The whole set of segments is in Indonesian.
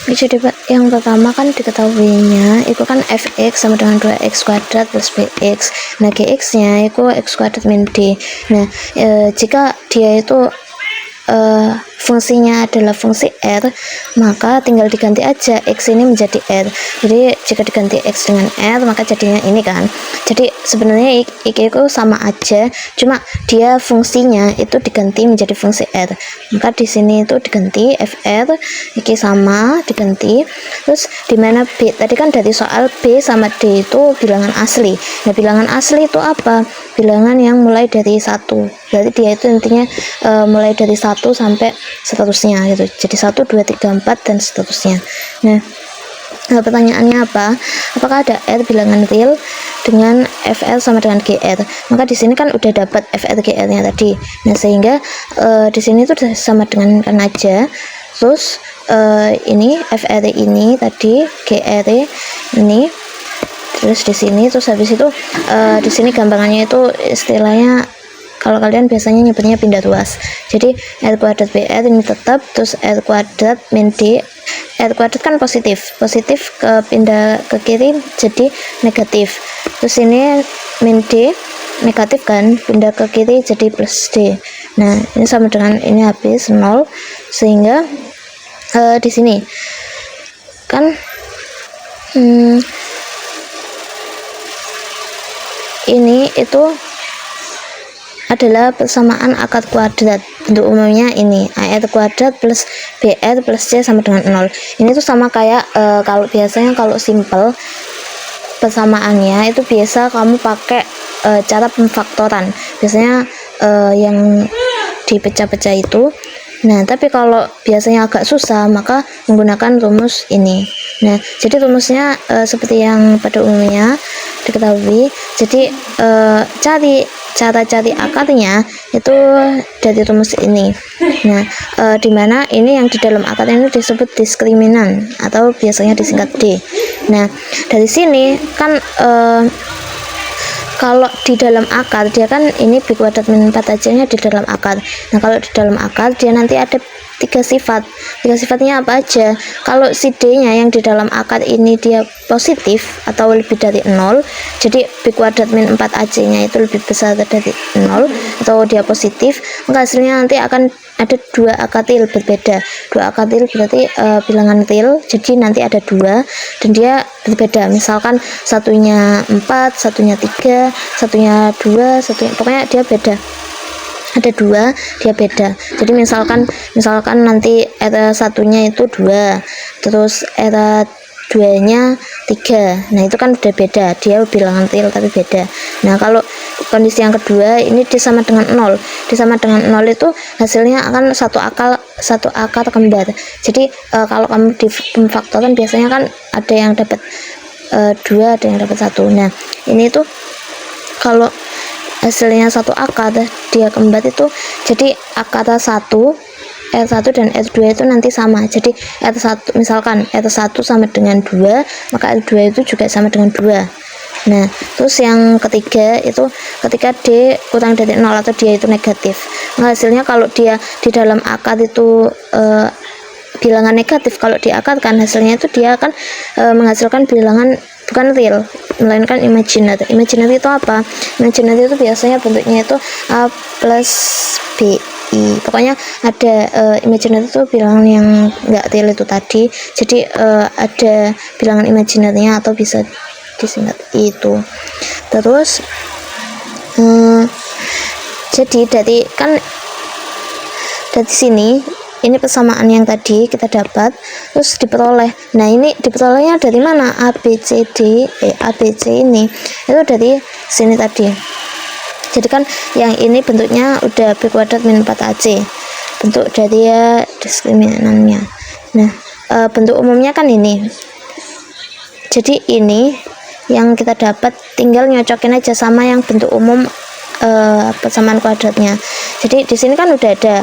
Jadi yang pertama kan diketahuinya itu kan fx sama dengan 2x kuadrat plus bx. Nah gx nya itu x kuadrat min d. Nah jika dia itu fungsinya adalah fungsi r, maka tinggal diganti aja x ini menjadi r. Jadi jika diganti x dengan r, maka jadinya ini kan. Jadi sebenarnya itu sama aja, cuma dia fungsinya itu diganti menjadi fungsi r. Maka di sini itu diganti fr, iki sama diganti. Terus dimana b tadi kan dari soal b sama d itu bilangan asli. Nah bilangan asli itu apa? Bilangan yang mulai dari 1. Berarti dia itu intinya mulai dari 1 sampai seterusnya gitu. Jadi 1, 2, 3, 4 dan seterusnya. Nah pertanyaannya apa? Apakah ada r bilangan real dengan fr sama dengan gr? Maka di sini kan udah dapat fr gr-nya tadi. Nah sehingga di sini itu sama dengan kan aja. Terus ini fr ini tadi, gr ini, terus di sini, terus habis itu di sini gampangannya itu istilahnya kalau kalian biasanya nyebutnya pindah ruas. Jadi r kuadrat br ini tetap, terus r kuadrat min d. R kuadrat kan positif ke pindah ke kiri jadi negatif. Terus ini min d negatif kan, pindah ke kiri jadi plus d. Nah ini sama dengan ini habis 0, sehingga di sini kan ini itu adalah persamaan akar kuadrat. Bentuk umumnya ini ar kuadrat plus br plus c sama dengan 0. Ini tuh sama kayak kalau biasanya kalau simple persamaannya itu biasa kamu pakai cara pemfaktoran, biasanya yang dipecah-pecah itu. Nah tapi kalau biasanya agak susah maka menggunakan rumus ini. Nah jadi rumusnya seperti yang pada umumnya diketahui. Jadi cara cari akarnya itu dari rumus ini. Nah dimana ini yang di dalam akar ini disebut diskriminan atau biasanya disingkat D. Nah dari sini kan kalau di dalam akar dia kan ini b kuadrat min 4 aja nya di dalam akar. Nah kalau di dalam akar dia nanti ada 3 sifat. 3 sifatnya apa aja? Kalau si d nya yang di dalam akar ini dia positif atau lebih dari 0, jadi b kuadrat min 4 ac nya itu lebih besar dari 0 atau dia positif, maka hasilnya nanti akan ada 2 akatil berbeda. 2 akatil berarti bilangan real, jadi nanti ada 2 dan dia berbeda. Misalkan satunya 4, satunya 3, satunya 2, satunya, pokoknya dia beda. Ada 2 dia beda. Jadi misalkan nanti R satunya itu 2, terus R 2 nya 3. Nah itu kan udah beda, dia bilangan real tapi beda. Nah kalau kondisi yang kedua ini disama dengan 0. Disama dengan 0 itu hasilnya akan satu akar kembar. Jadi kalau kamu di pemfaktoran biasanya kan ada yang dapat 2, ada yang dapat 1. Nah ini tuh kalau hasilnya satu akar dia kembar itu, jadi akar 1 R1 dan R2 itu nanti sama. Jadi R1 misalkan R1 sama dengan 2, maka R2 itu juga sama dengan 2. Nah terus yang ketiga itu ketika D kurang dari 0 atau dia itu negatif, nah, hasilnya kalau dia di dalam akar itu bilangan negatif, kalau diakarkan hasilnya itu dia akan menghasilkan bilangan bukan real melainkan imaginary. Imaginary itu apa? Imaginary itu biasanya bentuknya itu A plus B I. Pokoknya ada imaginary itu bilangan yang enggak real itu tadi. Jadi ada bilangan imaginary-nya atau bisa disingkat itu. Terus jadi dari sini ini persamaan yang tadi kita dapat terus diperoleh. Nah ini diperolehnya dari mana? ABC ini itu dari sini tadi. Jadi kan yang ini bentuknya udah b kuadrat min 4ac, bentuk dari diskriminannya. Nah bentuk umumnya kan ini. Jadi ini yang kita dapat tinggal nyocokin aja sama yang bentuk umum persamaan kuadratnya. Jadi di sini kan udah ada,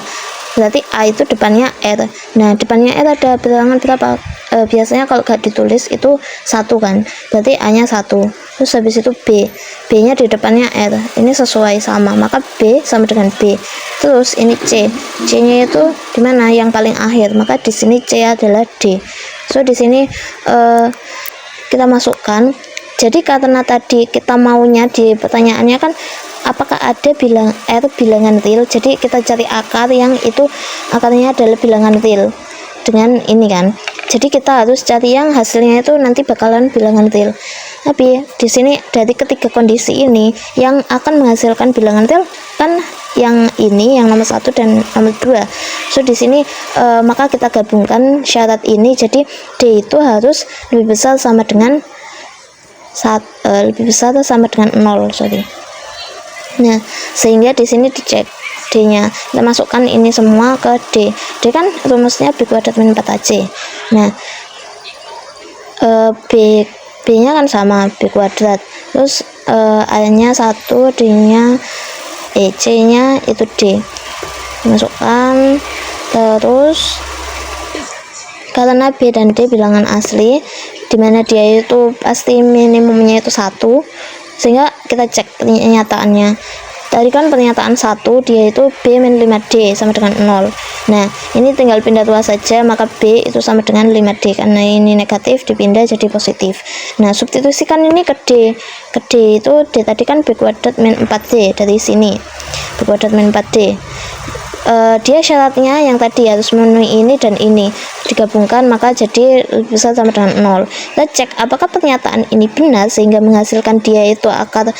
berarti A itu depannya R. Nah depannya R ada bilangan berapa? Biasanya kalau gak ditulis itu 1 kan, berarti A nya 1. terus habis itu B nya di depannya R, ini sesuai sama, maka B sama dengan B. Terus ini C nya itu dimana, yang paling akhir, maka di sini C adalah D. So di sini kita masukkan. Jadi karena tadi kita maunya di pertanyaannya kan apakah ada bilangan real, jadi kita cari akar yang itu akarnya adalah bilangan real dengan ini kan. Jadi kita harus cari yang hasilnya itu nanti bakalan bilangan real. Tapi di sini dari ketiga kondisi ini yang akan menghasilkan bilangan real kan yang ini, yang nomor 1 dan nomor 2. So di sini maka kita gabungkan syarat ini, jadi D itu harus lebih besar sama dengan 0, sorry. Nah, sehingga di sini dicek D-nya. Kita masukkan ini semua ke D. D kan rumusnya B kuadrat min 4AC. Nah, B-nya kan sama B kuadrat. Terus A-nya 1, D-nya C-nya itu D. Masukkan. Terus karena B dan D bilangan asli, dimana dia itu pasti minimumnya itu 1, sehingga kita cek pernyataannya. Tadi kan pernyataan 1 dia itu B min 5D sama dengan 0. Nah ini tinggal pindah ruas saja, maka B itu sama dengan 5D, karena ini negatif dipindah jadi positif. Nah substitusikan ini ke D. Itu D tadi kan B kuadrat min 4D, dari sini B kuadrat min 4D. Dia syaratnya yang tadi harus memenuhi ini dan ini digabungkan, maka jadi lebih besar sama dengan 0. Kita cek apakah pernyataan ini benar sehingga menghasilkan dia itu akar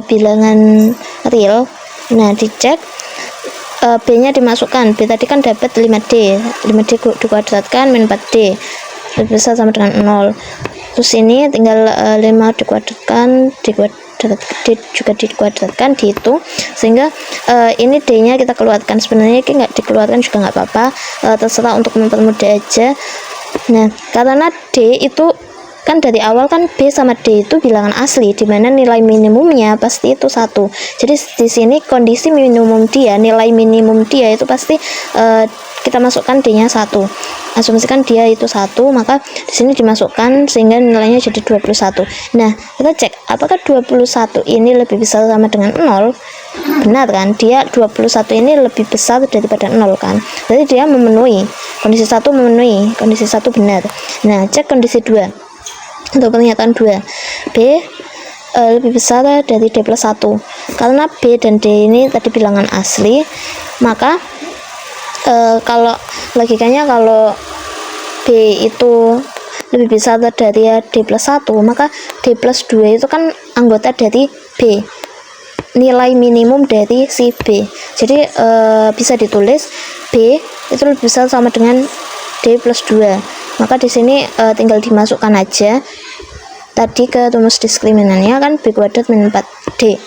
bilangan real. Nah dicek, B nya dimasukkan. B tadi kan dapat 5D dikuadratkan min 4D lebih besar sama dengan 0. Terus ini tinggal 5 dikuadratkan, D juga dikuadratkan, dihitung, sehingga ini D nya kita keluarkan. Sebenarnya ini nggak dikeluarkan juga nggak apa-apa, terserah untuk mempermudah aja. Nah karena D itu kan dari awal kan B sama D itu bilangan asli, dimana nilai minimumnya pasti itu 1. Jadi di sini kondisi minimum dia, nilai minimum dia itu pasti kita masukkan D nya 1. Asumsikan dia itu 1, maka di sini dimasukkan sehingga nilainya jadi 21. Nah kita cek apakah 21 ini lebih besar sama dengan 0. Benar kan, dia 21 ini lebih besar daripada 0 kan, jadi dia memenuhi kondisi 1, memenuhi kondisi 1 benar. Nah cek kondisi 2 untuk pernyataan 2, B lebih besar dari D plus 1. Karena B dan D ini tadi bilangan asli, maka kalau logikanya kalau B itu lebih besar dari D plus 1, maka D plus 2 itu kan anggota dari B, nilai minimum dari si B. Jadi bisa ditulis B itu lebih besar sama dengan D plus 2. Maka di sini tinggal dimasukkan aja tadi ke rumus diskriminannya kan B kuadrat min 4D.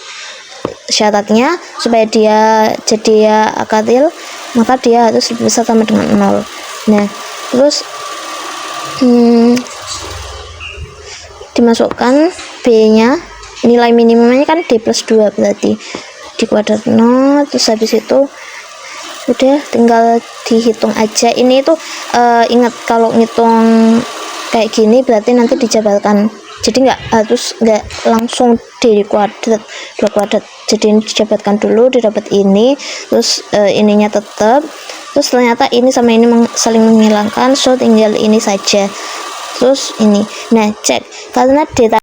Syaratnya supaya dia jadi akar real, maka dia harus lebih besar sama dengan 0. Nah terus dimasukkan B nya, nilai minimumnya kan D plus 2, berarti dikuadrat 0. Terus habis itu udah tinggal dihitung aja. Ini itu ingat kalau ngitung kayak gini berarti nanti dijabarkan, jadi nggak langsung D kuadrat 2 kuadrat, jadi ini dijabarkan dulu, didapat ini, terus ininya tetap, terus ternyata ini sama ini saling menghilangkan, so tinggal ini saja, terus ini. Nah cek karena D